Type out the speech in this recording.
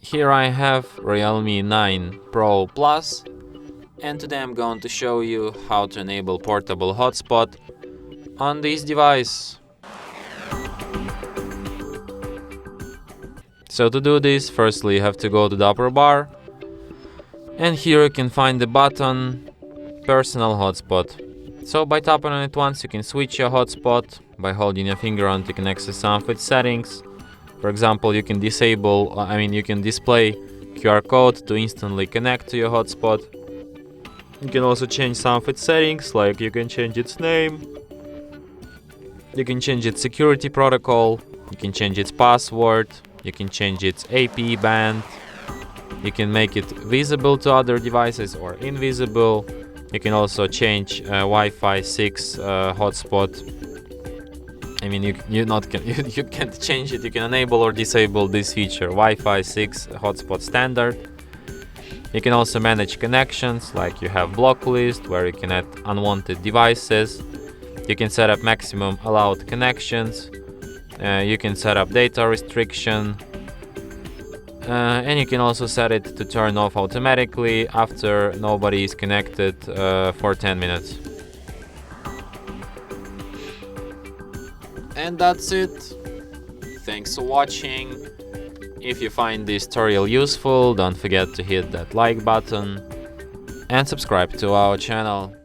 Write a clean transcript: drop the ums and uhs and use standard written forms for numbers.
Here I have Realme 9 Pro Plus, and today I'm going to show you how to enable portable hotspot on this device. So to do this, firstly you have to go to the upper bar, and here you can find the button Personal Hotspot. So by tapping on it once, you can switch your hotspot. By holding your finger on it, you can access some of its settings. For example, you can display QR code to instantly connect to your hotspot. You can also change some of its settings, like you can change its name, you can change its security protocol, you can change its password, you can change its AP band, you can make it visible to other devices or invisible. You can also change Wi-Fi 6 hotspot. I mean, you can't change it. You can enable or disable this feature, Wi-Fi 6 hotspot standard. You can also manage connections, like you have block list where you can add unwanted devices. You can set up maximum allowed connections. You can set up data restriction. And you can also set it to turn off automatically after nobody is connected for 10 minutes. And that's it. Thanks for watching. If you find this tutorial useful, don't forget to hit that like button and subscribe to our channel.